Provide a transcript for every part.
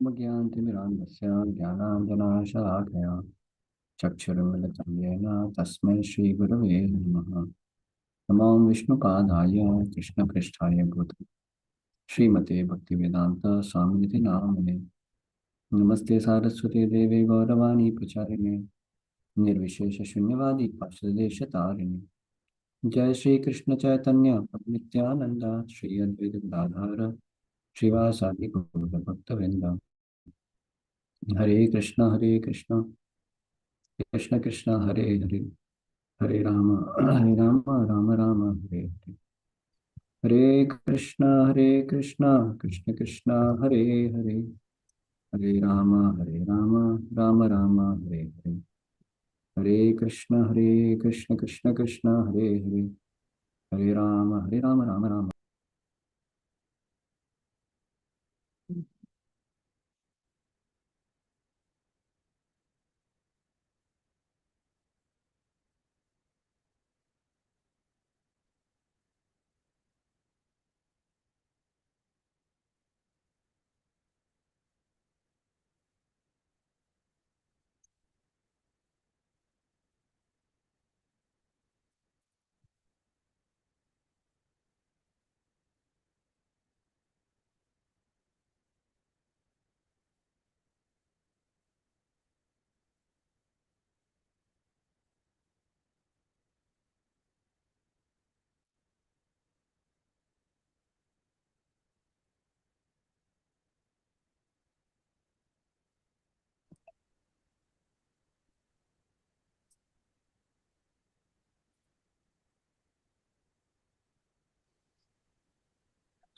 ज्ञानतिमिरान्धस्य ज्ञानाञ्जनशलाकया चक्षुरुन्मिलितं येन तस्मै श्रीगुरवे नमः। नमो विष्णुपादाय कृष्णपृष्ठाय भूतले श्रीमते भक्तिवेदान्त स्वामिनिति नामिने। नमस्ते सारस्वती देवी गौरवाणी प्रचारिणे निर्विशेष शून्यवादी पार्षदेशतारिणे। जय श्री कृष्ण चैतन्य प्रभु नित्यानंद श्री अद्वैत गदाधर श्रीवासादि गौर भक्तवृंद। हरे कृष्ण कृष्ण कृष्ण हरे हरे हरे राम राम राम हरे हरे। हरे कृष्ण कृष्ण कृष्ण हरे हरे हरे राम राम राम हरे हरे। हरे Krishna Krishna Krishna Hare Hare Hare Ram Ram Ram.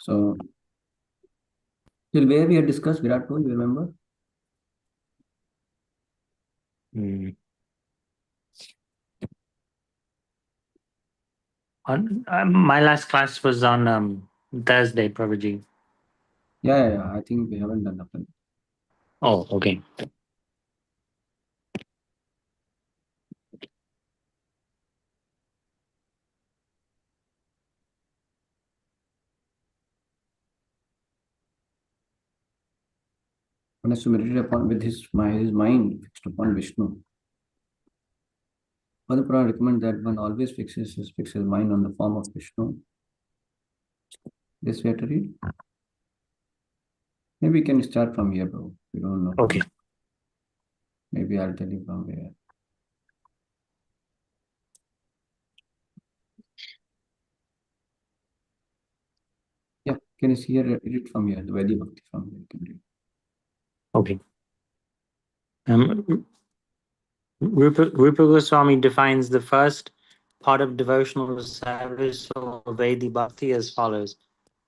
So till where we had discussed Virat Kohli, you remember? Mm. My last class was on Thursday, Prabhuji. Yeah. I think we haven't done nothing. Oh, okay. One has to meditate upon with his mind fixed upon Vishnu. Father Purana recommend that one always fixes his mind on the form of Vishnu. This we have to read. Maybe we can start from here, bro. We don't know. Okay. Maybe I'll tell you from where. Yeah, can you see here? Read it from here. The Vedic Bhakti from here. You can read. Okay. Rupa Goswami defines the first part of devotional service or Vedi Bhakti as follows.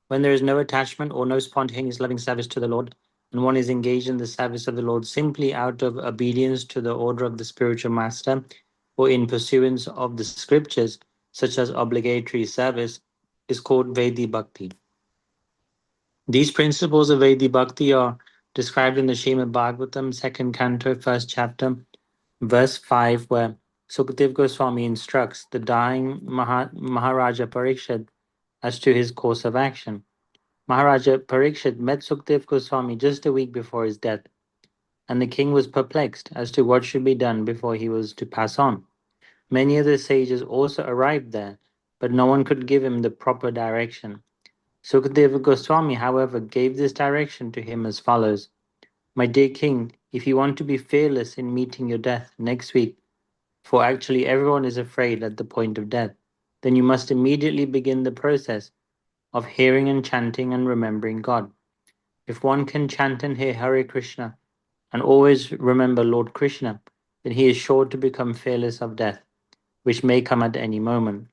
When there is no attachment or no spontaneous loving service to the Lord, and one is engaged in the service of the Lord simply out of obedience to the order of the spiritual master or in pursuance of the scriptures, such as obligatory service, is called Vedi Bhakti. These principles of Vedi Bhakti are described in the Srimad Bhagavatam, second canto, first chapter, verse 5, where Sukadev Goswami instructs the dying Maharaja Parikshit as to his course of action. Maharaja Parikshit met Sukadev Goswami just a week before his death, and the king was perplexed as to what should be done before he was to pass on. Many other sages also arrived there, but no one could give him the proper direction. Sukadeva Goswami, however, gave this direction to him as follows. My dear king, if you want to be fearless in meeting your death next week, for actually everyone is afraid at the point of death, then you must immediately begin the process of hearing and chanting and remembering God. If one can chant and hear Hare Krishna and always remember Lord Krishna, then he is sure to become fearless of death, which may come at any moment.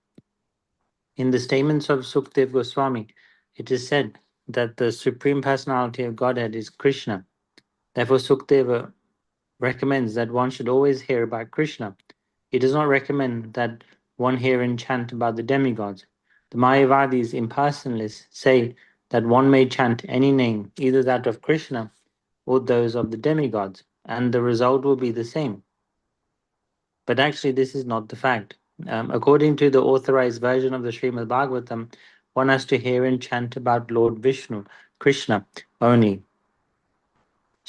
In the statements of Sukdev Goswami, it is said that the Supreme Personality of Godhead is Krishna. Therefore, Sukdeva recommends that one should always hear about Krishna. He does not recommend that one hear and chant about the demigods. The Mayavadis, impersonalists, say that one may chant any name, either that of Krishna or those of the demigods, and the result will be the same. But actually, this is not the fact. According to the authorized version of the Srimad Bhagavatam, one has to hear and chant about Lord Vishnu, Krishna, only.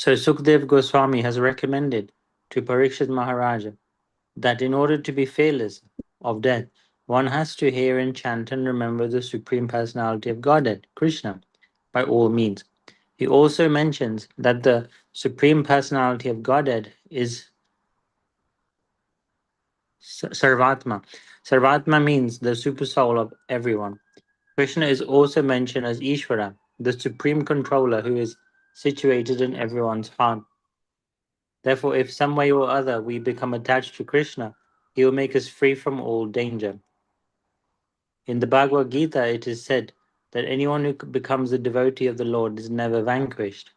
So Sukdev Goswami has recommended to Parikshit Maharaja that in order to be fearless of death, one has to hear and chant and remember the Supreme Personality of Godhead, Krishna, by all means. He also mentions that the Supreme Personality of Godhead is Sarvatma. Sarvatma means the super soul of everyone. Krishna is also mentioned as Ishvara, the supreme controller who is situated in everyone's heart. Therefore, if some way or other we become attached to Krishna, he will make us free from all danger. In the Bhagavad Gita, it is said that anyone who becomes a devotee of the Lord is never vanquished.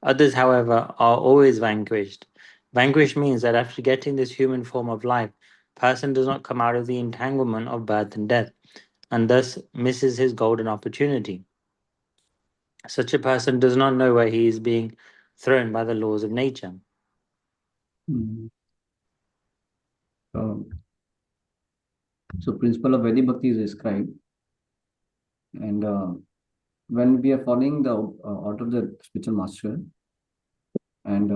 Others, however, are always vanquished. Vanquished means that after getting this human form of life, person does not come out of the entanglement of birth and death, and thus misses his golden opportunity. Such a person does not know where he is being thrown by the laws of nature. Mm. So, so principle of Vedic Bhakti is described, and when we are following the order of the spiritual master and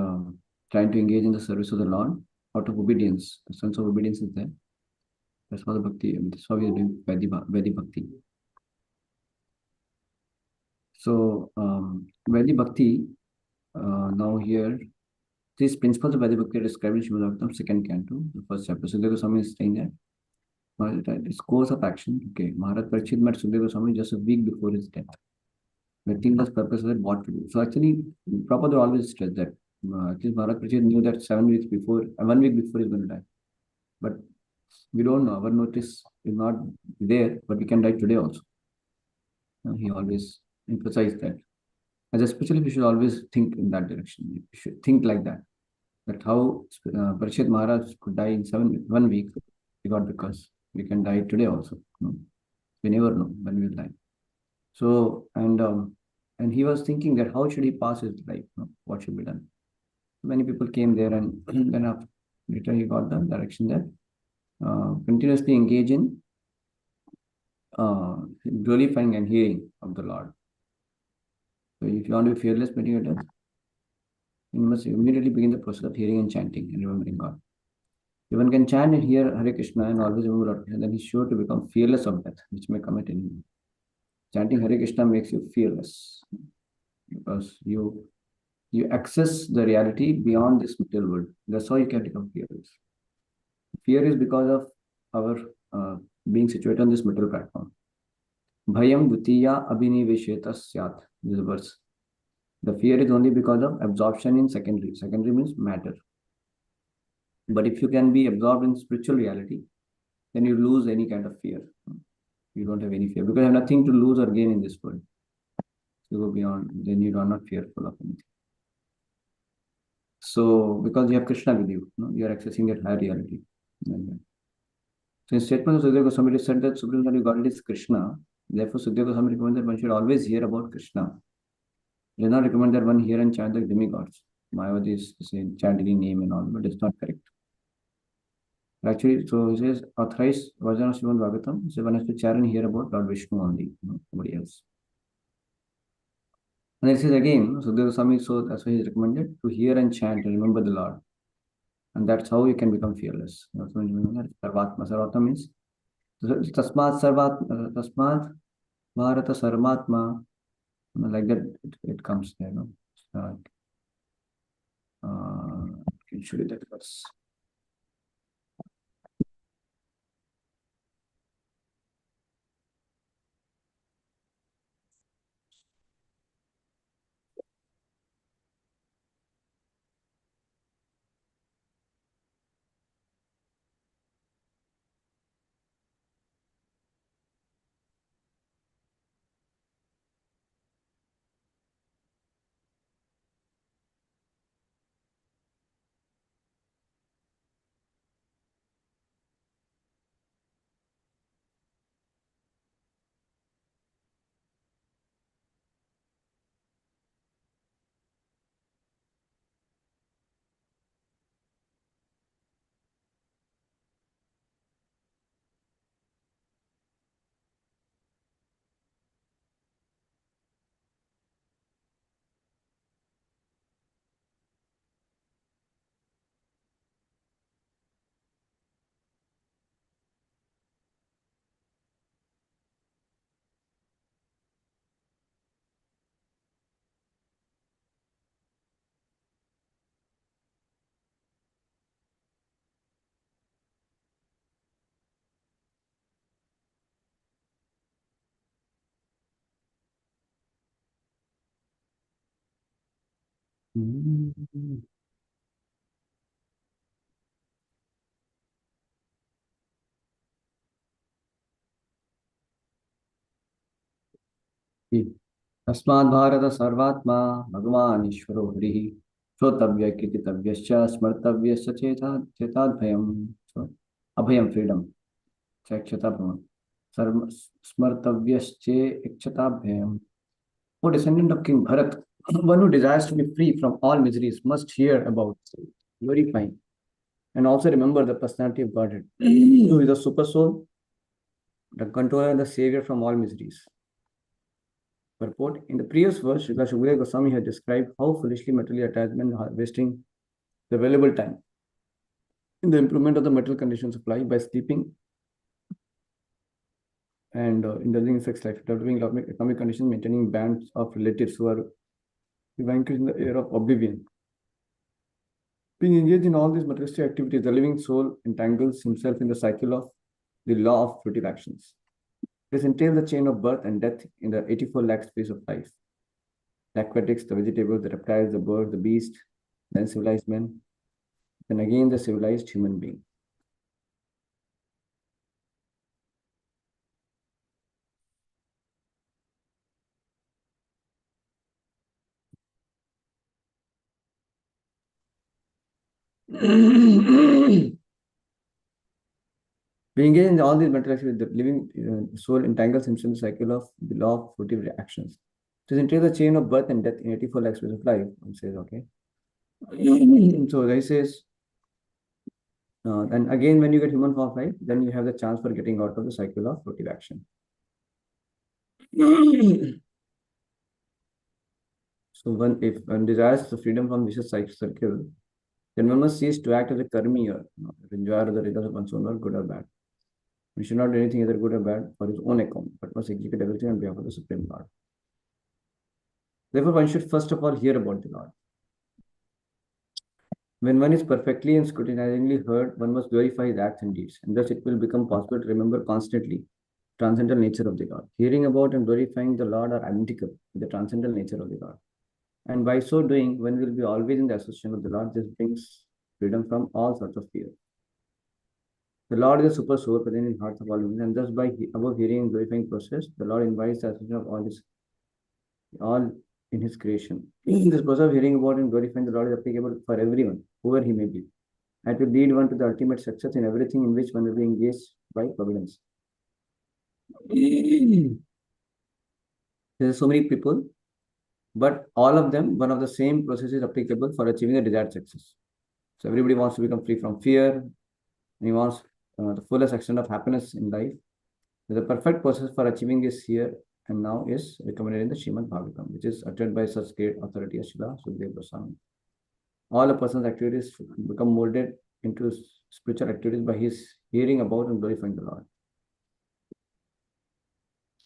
trying to engage in the service of the Lord out of obedience, the sense of obedience is there. That's how the bhakti. That's how we are doing Vedic Bhakti. So Vedic Bhakti now here these principles of Vedic Bhakti are described in Srimad Bhagavatam second canto, the first chapter. So Sukadeva Goswami is saying that its course of action. Okay, Maharaj Parikshit met Sukadeva Goswami just a week before his death. Meticulous purpose of what to do. So actually, Prabhupada always stress that at least Maharaj Parikshit knew that 7 weeks before, 1 week before he's going to die. But we don't know. Our notice is not there, but we can die today also. He always emphasized that. As a spiritualist, we should always think in that direction. We should think like that. That how Parikshit Maharaj could die in 1 week, we got because we can die today also. We never know when we will die. So and he was thinking that how should he pass his life? What should be done? Many people came there, and then after later he got the direction that continuously engage in glorifying and hearing of the Lord. So if you want to be fearless meditator, you must immediately begin the process of hearing and chanting and remembering God. If one can chant and hear Hare Krishna and always remember Lord Krishna, then he's sure to become fearless of death, which may come at any moment. Chanting Hare Krishna makes you fearless because you access the reality beyond this material world. That's how you can become fearless. Fear is because of our being situated on this material platform. Bhayam dvitiya abhinivesheta syat. This is the verse. The fear is only because of absorption in secondary. Secondary means matter. But if you can be absorbed in spiritual reality, then you lose any kind of fear. You don't have any fear because you have nothing to lose or gain in this world. You go beyond, then you are not fearful of anything. So, because you have Krishna with you, you are accessing that higher reality. So, in statement of Sukadeva Goswami said that Supreme Personality God is Krishna. Therefore, Sukadeva Goswami recommends that one should always hear about Krishna. He does not recommend that one hear and chant the demigods. Mayavadi is saying chant any name and all, but it's not correct. Actually, so he says authorized version of Srimad Bhagavatam. So one has to chant and hear about Lord Vishnu only, nobody else. And this is again, Sukadeva Goswami, so that's why he is recommended to hear and chant and remember the Lord. And that's how you can become fearless. Sarvatma. Sarvatma means Tasmat Bharata Sarmatma. Like that, it comes there. I can show you that verse. Hmm. तस्मात् भारत सर्वात्मा भगवान ईश्वरो हरिः श्रोतव्य कीर्तितव्यश्च स्मर्तव्यश्च चेतात् भयम्. So, अभयम freedom. चक्षता भ्रमण सर्व स्मर्तव्यश्चे इच्छता भयम्. O descendant of King Bharat, one who desires to be free from all miseries must hear about glorifying and also remember the personality of Godhead, who is the super soul, the controller and the savior from all miseries. Purport: in the previous verse, Srila Shukadeva Goswami had described how foolishly material attachment wasting the valuable time in the improvement of the material conditions of life by sleeping and indulging in sex life, developing economic conditions, maintaining bands of relatives who are vanquished in the air of oblivion. Being engaged in all these materialistic activities, the living soul entangles himself in the cycle of the law of fruitive actions. This entails the chain of birth and death in the 84 lakh space of life. The aquatics, the vegetables, the reptiles, the birds, the beast, then civilized men, then again the civilized human being. Being engaged in all these mental activities, the living soul entangles himself in the cycle of the law of fruitive actions. To entail the chain of birth and death in 84 lakh space of life, one says, okay. So he says, and again, when you get human form of life, then you have the chance for getting out of the cycle of fruitive action. So if one desires the freedom from vicious circle, then one must cease to act as a karmi or enjoy the results of one's own work, good or bad. We should not do anything either good or bad for his own account, but must execute everything on behalf of the Supreme Lord. Therefore, one should first of all hear about the Lord. When one is perfectly and scrutinizingly heard, one must glorify his acts and deeds, and thus it will become possible to remember constantly transcendental nature of the Lord. Hearing about and glorifying the Lord are identical with the transcendental nature of the Lord. And by so doing, one will be always in the association of the Lord. This brings freedom from all sorts of fear. The Lord is a super soul present in hearts of all humans, and thus by above hearing and glorifying process, the Lord invites the association of all in His creation. This process of hearing about and glorifying the Lord is applicable for everyone, whoever he may be, and will lead one to the ultimate success in everything in which one will be engaged by providence. There are so many people, but all of them, one of the same process is applicable for achieving the desired success. So everybody wants to become free from fear, and he wants the fullest extent of happiness in life. The perfect process for achieving this here and now is recommended in the Srimad Bhagavatam, which is uttered by such great authority as Srila Sukadeva Goswami. All a person's activities become molded into spiritual activities by his hearing about and glorifying the Lord.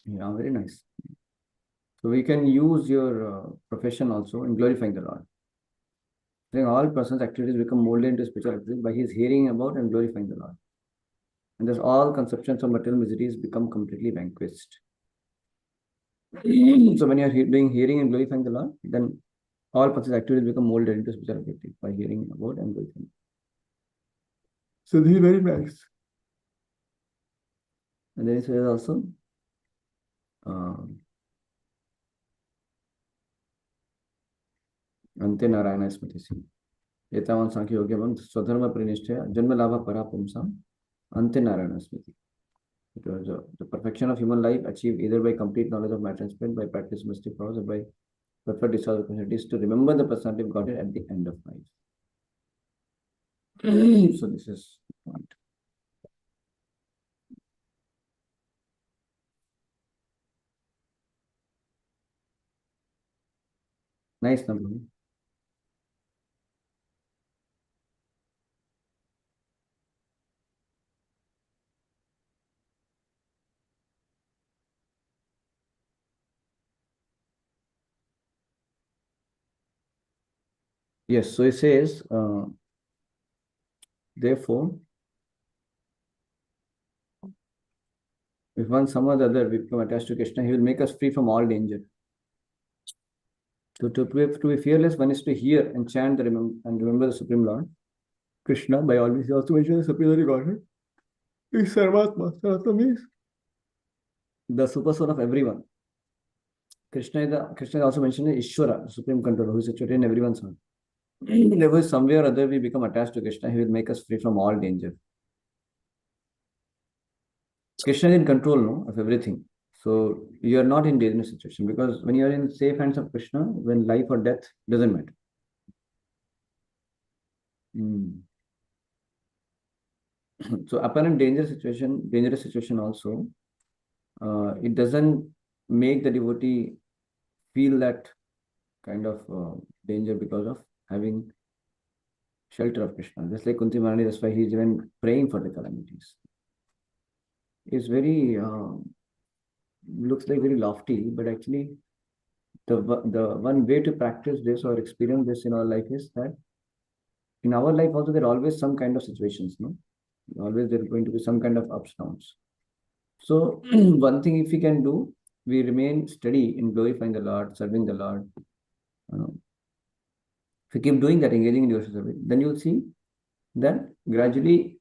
Yeah, very nice. So we can use your profession also in glorifying the Lord. Then all persons' activities become molded into spiritual activities by his hearing about and glorifying the Lord. And thus all conceptions of material miseries become completely vanquished. So when you are doing hearing and glorifying the Lord, then all persons' activities become molded into spiritual activities by hearing about and glorifying. So this is very nice. And then he says also, Ante Narayana Smriti. Etavan Sankhya Yogyavam Swadharma Pranishthaya Janma Labha Para Pumsam Ante Narayana Smriti. It was the perfection of human life achieved either by complete knowledge of matter and spirit, by practice mystic powers, or by perfect discharge of opportunities to remember the personality of Godhead at the end of life. So this is the point. Nice number. Yes, so it says, therefore, if one some or the other we become attached to Krishna, he will make us free from all danger. To be fearless, one is to hear and chant and remember the Supreme Lord, Krishna, by always. He also mentioned the superiority Godhead. Is Sarvatma. Sarvatma means the super soul of everyone. Krishna is also mentioned as Ishvara, the supreme controller, who is situated in everyone's heart. Therefore, somewhere or other we become attached to Krishna, he will make us free from all danger. Krishna is in control, no, of everything. So you are not in dangerous situation because when you are in safe hands of Krishna, when life or death doesn't matter. Mm. So apparent dangerous situation also, it doesn't make the devotee feel that kind of danger because of having shelter of Krishna. Just like Kunti Maharani, that's why he's even praying for the calamities. It's very looks like very lofty, but actually the one way to practice this or experience this in our life is that in our life also there are always some kind of situations, no? Always there are going to be some kind of ups downs. So one thing if we can do, we remain steady in glorifying the Lord, serving the Lord. You know, if you keep doing that, engaging in devotional service, then you'll see that gradually,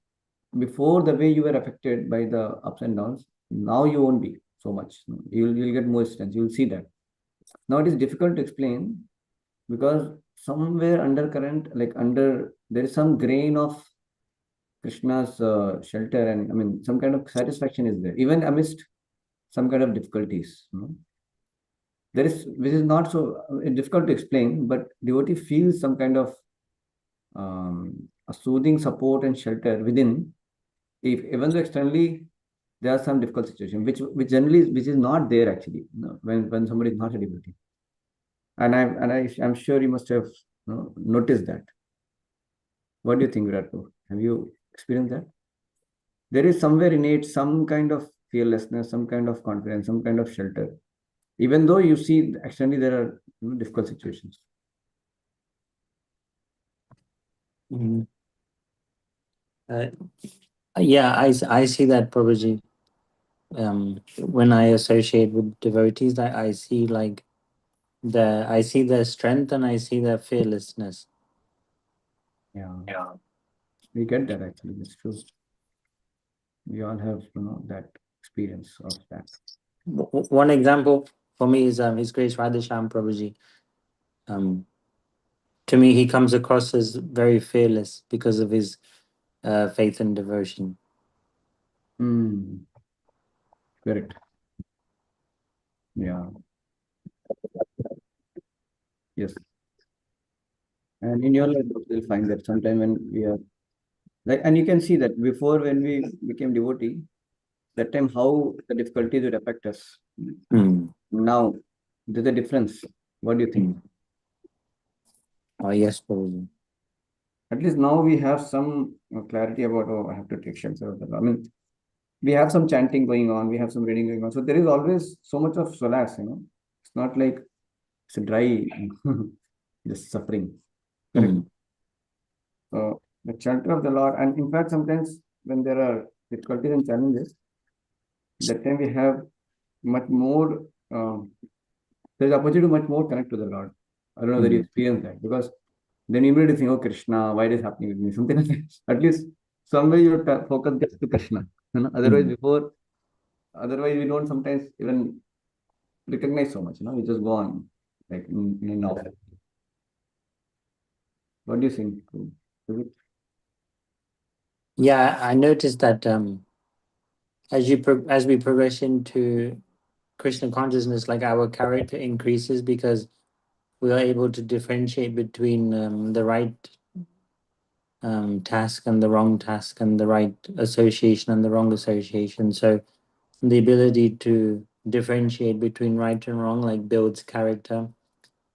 before the way you were affected by the ups and downs, now you won't be so much. You'll get more strength. You'll see that. Now it is difficult to explain because somewhere undercurrent, like under there is some grain of Krishna's shelter, and I mean some kind of satisfaction is there, even amidst some kind of difficulties. There is, which is not so difficult to explain, but devotee feels some kind of a soothing support and shelter within, if even though externally there are some difficult situation, which generally which is not there actually, when somebody is not a devotee. I'm sure you must have noticed that. What do you think, Virat? Have you experienced that? There is somewhere innate some kind of fearlessness, some kind of confidence, some kind of shelter, even though you see externally there are difficult situations. Mhm. Uh, yeah, I see that, Prabhuji. When I associate with devotees, I see like I see their strength and I see their fearlessness. Yeah, we get that actually. It's true. We all have that experience of that. One example for me is His Grace Radhesham Prabhuji. Um, to me, he comes across as very fearless because of his faith and devotion. Mm, correct. Yeah. Yes. And in your life, you'll find that sometime when we are like, and you can see that before when we became devotee, that time how the difficulties would affect us. Mm. Now, there's a difference. What do you think? Mm. Oh, yes, Prabhuji. At least now we have some clarity about, oh, I have to take shelter of the Lord. I mean, we have some chanting going on, we have some reading going on. So there is always so much of solace. It's not like it's a dry, just suffering. Correct. Mm. So the shelter of the Lord, and in fact, sometimes when there are difficulties and challenges, that time we have much more, there's opportunity to much more connect to the Lord. I don't know whether you Mm. experience that because then you immediately think, oh, Krishna, why is happening with me? Something like that. At least somewhere your focus gets to Krishna. Otherwise, Mm. otherwise we don't sometimes even recognize so much. We just go on like in and out. What do you think? Yeah, I noticed that as we progress into Krishna consciousness, like our character increases because we are able to differentiate between the right task and the wrong task, and the right association and the wrong association. So the ability to differentiate between right and wrong like builds character,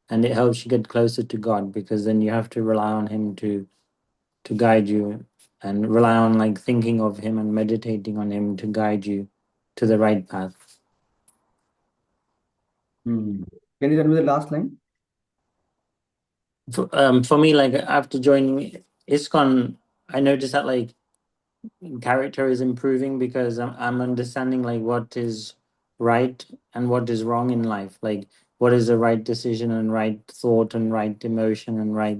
and it helps you get closer to God, because then you have to rely on Him to guide you, and rely on like thinking of Him and meditating on Him to guide you to the right path. Hmm. Can you tell me the last line? For me, like after joining ISKCON, I noticed that like character is improving because I'm understanding like what is right and what is wrong in life. Like what is the right decision and right thought and right emotion and right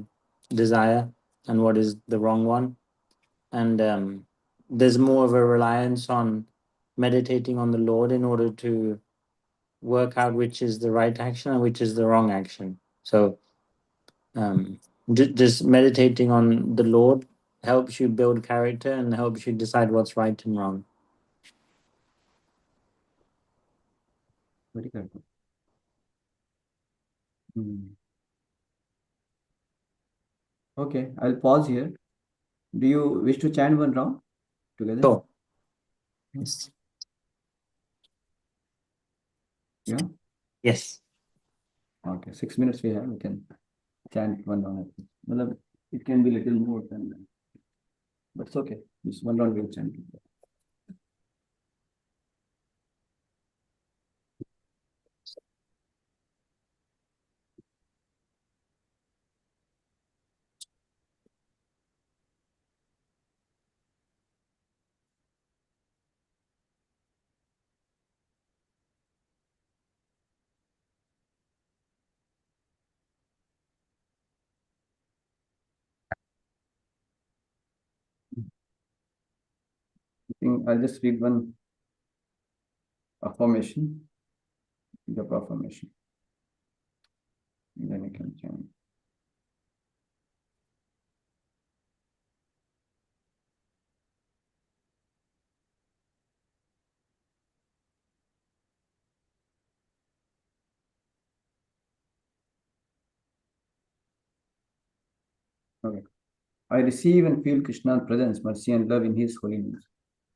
desire, and what is the wrong one. And there's more of a reliance on meditating on the Lord in order to work out which is the right action and which is the wrong action. So just meditating on the Lord helps you build character and helps you decide what's right and wrong. Very good. Hmm. Okay, I'll pause here. Do you wish to chant one round together? So, yes. Yeah. Yes. Okay, 6 minutes we have. We can chant one round. Well, it can be little more than that, but it's okay. Just one round we'll chant. I think I'll just read one affirmation, the affirmation, and then you can chant. Okay. I receive and feel Krishna's presence, mercy, and love in His holy name.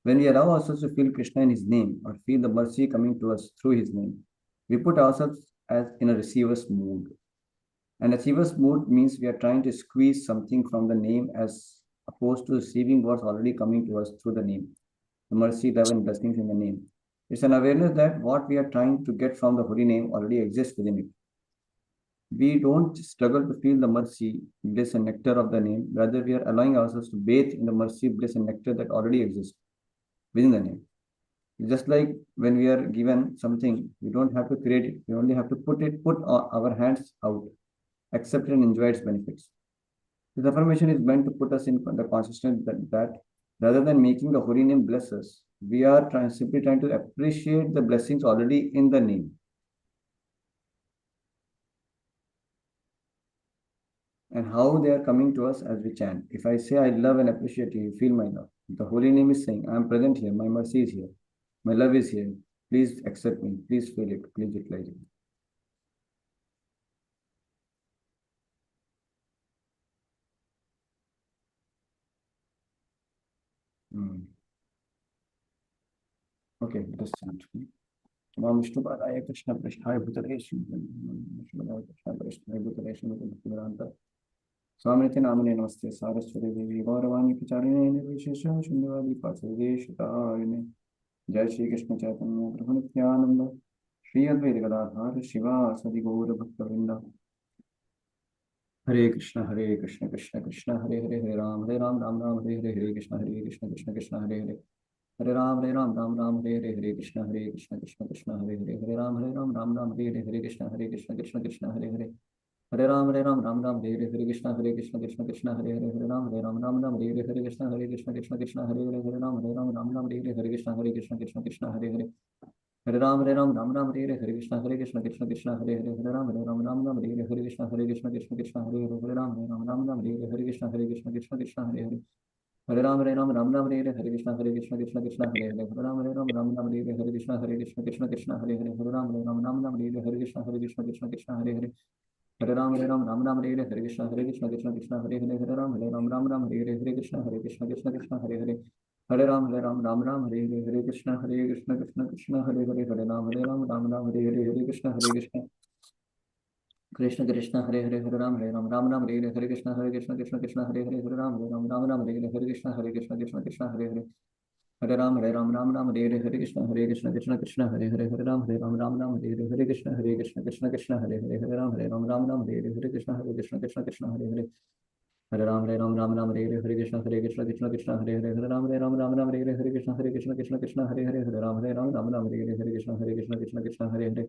When we allow ourselves to feel Krishna in His name or feel the mercy coming to us through His name, we put ourselves as in a receiver's mood. And achiever's mood means we are trying to squeeze something from the name as opposed to receiving what's already coming to us through the name, the mercy, love, and blessings in the name. It's an awareness that what we are trying to get from the holy name already exists within it. We don't struggle to feel the mercy, bliss, and nectar of the name. Rather, we are allowing ourselves to bathe in the mercy, bliss, and nectar that already exists within the name. Just like when we are given something, we don't have to create it. We only have to put our hands out, accept it, and enjoy its benefits. This affirmation is meant to put us in the consciousness that rather than making the holy name bless us, we are simply trying to appreciate the blessings already in the name and how they are coming to us as we chant. If I say, I love and appreciate you, you feel my love. The holy name is saying, I am present here, my mercy is here, my love is here. Please accept me, please feel it, please utilize it. Hmm. Okay, let us chant. Nam Vishnu Padaya Krishna Prasthaya Bhutalesh Vishnu Padaya Krishna Prasthaya Bhutalesh Bhutalesh Swamiti Namane Namaste Saraswati Devi Gauravani Pacharine Nirvishesha Shundavadi Pasadeshtarine Jai Shri Krishna Chaitanya Prabhu Nityananda Shri Advaita Gadadhar Shiva Sadi Gaura Bhakta Vrinda Hare Krishna Krishna Krishna Hare Hare Hare Ram Ram Ram Hare Krishna Krishna Krishna Hare Hare Hare Ram Ram Hare Krishna Krishna Krishna Hare Hare Hare Ram Ram Hare Krishna Krishna Hare Hare Hare Ram Ram Hare Krishna Krishna Hare Hare Hare Ram Ram Hare Krishna Krishna Hare Hare Hare Ram Ram Hare Krishna Krishna Hare Hare Hare Ram Ram Hare Krishna Krishna Hare Hare Hare Ram Ram Hare Krishna Krishna Hare Hare Hare Ram Ram Hare Krishna Krishna Hare Hare Hare Ram Ram Hare Krishna Krishna Hare Hare Hare Ram Ram Hare Krishna Krishna Hare Hare Hare Ram Hare Krishna Krishna Hare Hare Hare Ram Ram Hare Krishna Krishna Hare Hare Hare Ram Hare Krishna Krishna Hare Hare Hare Ram Hare Krishna Krishna Hare Hare Hare Ram Hare Krishna Krishna Hare Hare Hare Ram Ram Hare Hare Krishna Krishna Hare Hare Hare Ram Hare Krishna Krishna Hare Hare Hare Ram Hare Hare Krishna Hare Hare Hare Ram Hare Hare Krishna Krishna Hare Hare Hare Ram Hare Hare Krishna Krishna Hare Hare Hare Ram Hare Hare Krishna Krishna Hare Hare Hare Ram Hare Hare Krishna Krishna Hare Hare Hare Ram Hare Hare Krishna Krishna Hare Hare